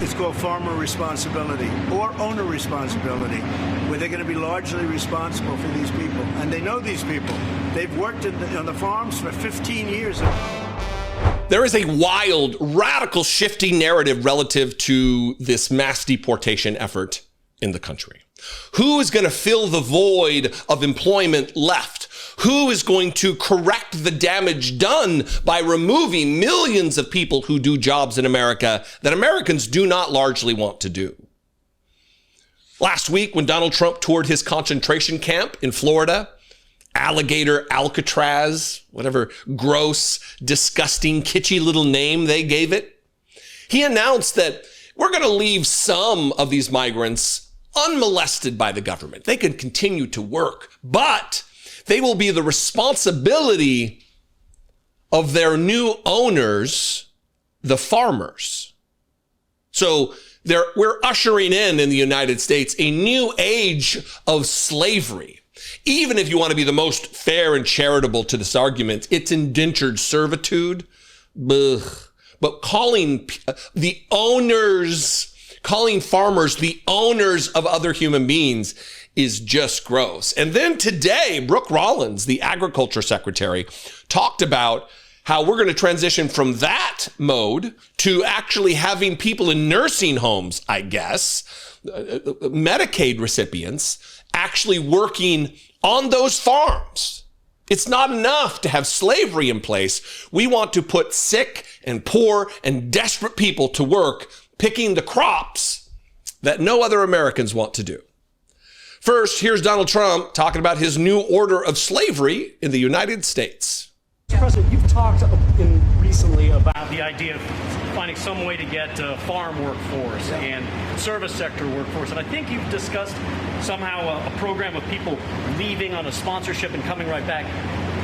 it's called farmer responsibility or owner responsibility, where they're going to be largely responsible for these people. And they know these people. They've worked on the farms for 15 years. There is a wild, radical shifting narrative relative to this mass deportation effort in the country. Who is going to fill the void of employment left? Who is going to correct the damage done by removing millions of people who do jobs in America that Americans do not largely want to do? Last week, when Donald Trump toured his concentration camp in Florida, Alligator Alcatraz, whatever gross, disgusting, kitschy little name they gave it, he announced that we're going to leave some of these migrants unmolested by the government. They can continue to work, but they will be the responsibility of their new owners, the farmers. So we're ushering in the United States a new age of slavery. Even if you want to be the most fair and charitable to this argument, it's indentured servitude. Ugh. But calling farmers the owners of other human beings is just gross. And then today, Broo Rollins, the agriculture secretary, talked about how we're going to transition from that mode to actually having people in nursing homes, I guess, Medicaid recipients, actually working on those farms. It's not enough to have slavery in place. We want to put sick and poor and desperate people to work picking the crops that no other Americans want to do. First, here's Donald Trump talking about his new order of slavery in the United States. Mr. President, you've talked recently about the idea of finding some way to get farm workforce and service sector workforce. And I think you've discussed somehow a program of people leaving on a sponsorship and coming right back.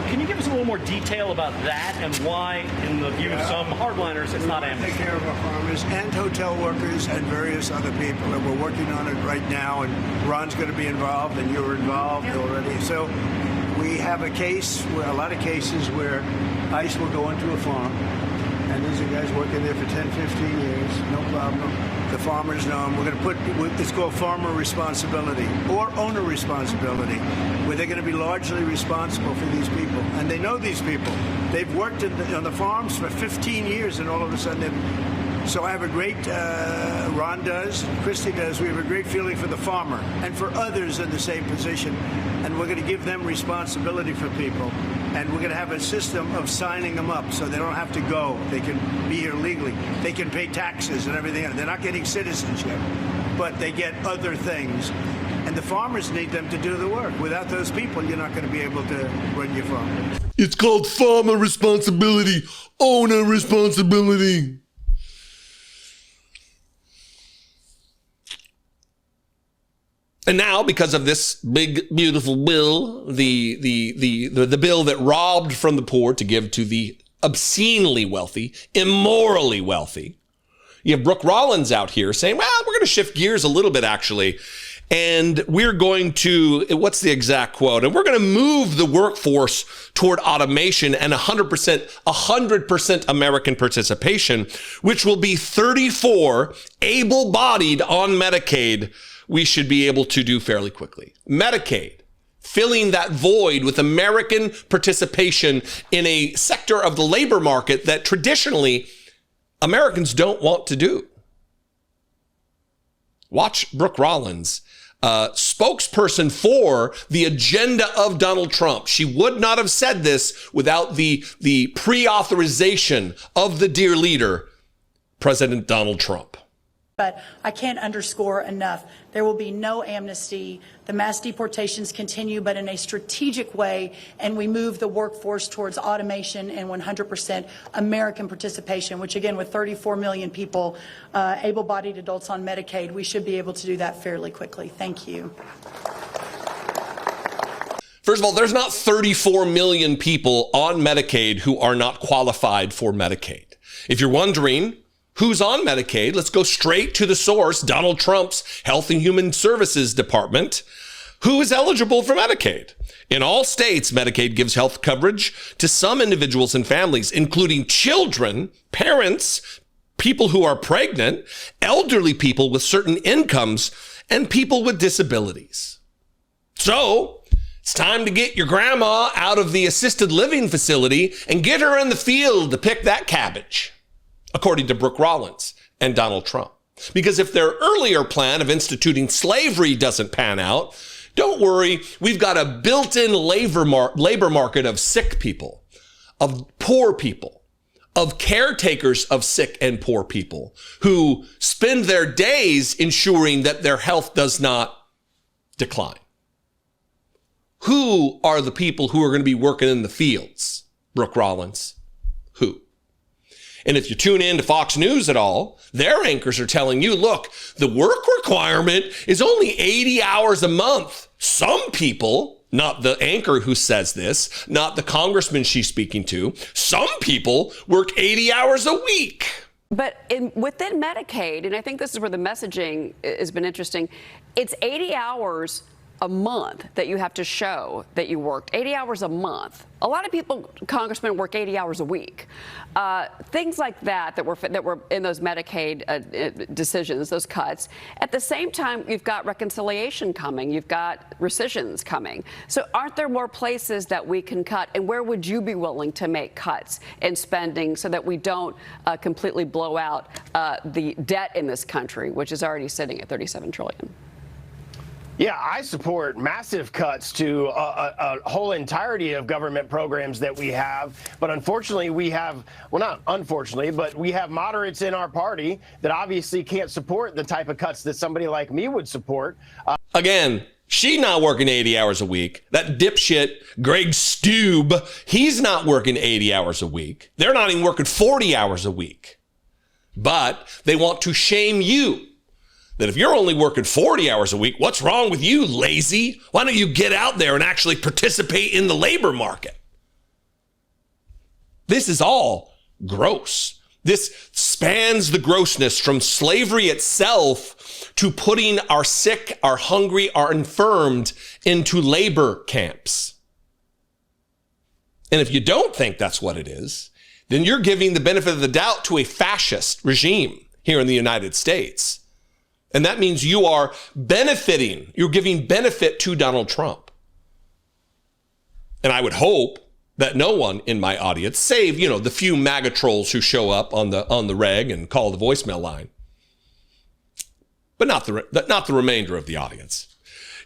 Can you give us a little more detail about that and why, in the view of some hardliners, it's not amnesty? Take care of our farmers and hotel workers and various other people. And we're working on it right now. And Ron's going to be involved, and you're involved already. So we have a lot of cases where ICE will go into a farm, and these are guys working there for 10, 15 years, no problem. The farmers know them. We're going to put, it's called farmer responsibility or owner responsibility, where they're going to be largely responsible for these people. And they know these people. They've worked on the farms for 15 years, and all of a sudden So I have a great, Ron does, Christie does, we have a great feeling for the farmer and for others in the same position. And we're going to give them responsibility for people. And we're going to have a system of signing them up so they don't have to go. They can be here legally. They can pay taxes and everything. They're not getting citizenship, but they get other things. And the farmers need them to do the work. Without those people, you're not going to be able to run your farm. It's called farmer responsibility, owner responsibility. And now, because of this big, beautiful bill, the bill that robbed from the poor to give to the obscenely wealthy, immorally wealthy, you have Broo Rollins out here saying, well, we're going to shift gears a little bit, actually. And we're going to, what's the exact quote? And we're going to move the workforce toward automation and 100% American participation, which will be 34 able-bodied on Medicaid we should be able to do fairly quickly. Medicaid, filling that void with American participation in a sector of the labor market that traditionally Americans don't want to do. Watch Broo Rollins, spokesperson for the agenda of Donald Trump. She would not have said this without the pre-authorization of the dear leader, President Donald Trump. But I can't underscore enough. There will be no amnesty. The mass deportations continue, but in a strategic way, and we move the workforce towards automation and 100% American participation, which again, with 34 million people, able-bodied adults on Medicaid, we should be able to do that fairly quickly. Thank you. First of all, there's not 34 million people on Medicaid who are not qualified for Medicaid. If you're wondering who's on Medicaid, let's go straight to the source, Donald Trump's Health and Human Services Department. Who is eligible for Medicaid? In all states, Medicaid gives health coverage to some individuals and families, including children, parents, people who are pregnant, elderly people with certain incomes, and people with disabilities. So it's time to get your grandma out of the assisted living facility and get her in the field to pick that cabbage, according to Broo Rollins and Donald Trump. Because if their earlier plan of instituting slavery doesn't pan out, don't worry, we've got a built-in labor market of sick people, of poor people, of caretakers of sick and poor people who spend their days ensuring that their health does not decline. Who are the people who are going to be working in the fields, Broo Rollins? Who? And if you tune in to Fox News at all, their anchors are telling you, look, the work requirement is only 80 hours a month. Some people, not the anchor who says this, not the congressman she's speaking to, some people work 80 hours a week. But within Medicaid, and I think this is where the messaging has been interesting, it's 80 hours a month that you have to show that you worked. 80 hours a month. A lot of people, congressmen, work 80 hours a week. Things like that were in those Medicaid decisions, those cuts. At the same time, you've got reconciliation coming. You've got rescissions coming. So aren't there more places that we can cut? And where would you be willing to make cuts in spending so that we don't completely blow out the debt in this country, which is already sitting at $37 trillion? Yeah, I support massive cuts to a whole entirety of government programs that we have. But unfortunately, we have, well, not unfortunately, but we have moderates in our party that obviously can't support the type of cuts that somebody like me would support. Again, she's not working 80 hours a week. That dipshit, Greg Stube, he's not working 80 hours a week. They're not even working 40 hours a week. But they want to shame you. That if you're only working 40 hours a week, what's wrong with you, lazy? Why don't you get out there and actually participate in the labor market? This is all gross. This spans the grossness from slavery itself to putting our sick, our hungry, our infirmed into labor camps. And if you don't think that's what it is, then you're giving the benefit of the doubt to a fascist regime here in the United States. And that means you are benefiting, you're giving benefit to Donald Trump. And I would hope that no one in my audience, save, the few MAGA trolls who show up on the reg and call the voicemail line, but not the remainder of the audience.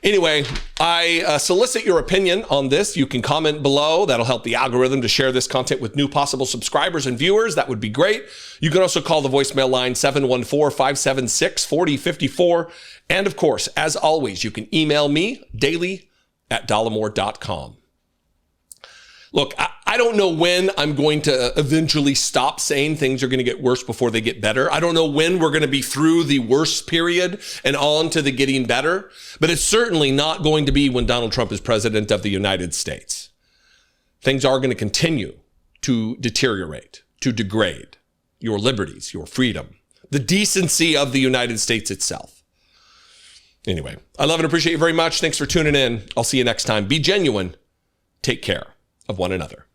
Anyway, I solicit your opinion on this. You can comment below. That'll help the algorithm to share this content with new possible subscribers and viewers. That would be great. You can also call the voicemail line 714-576-4054. And of course, as always, you can email me daily@dollemore.com. Look, I don't know when I'm going to eventually stop saying things are going to get worse before they get better. I don't know when we're going to be through the worst period and on to the getting better, but it's certainly not going to be when Donald Trump is president of the United States. Things are going to continue to deteriorate, to degrade your liberties, your freedom, the decency of the United States itself. Anyway, I love and appreciate you very much. Thanks for tuning in. I'll see you next time. Be genuine. Take care of one another.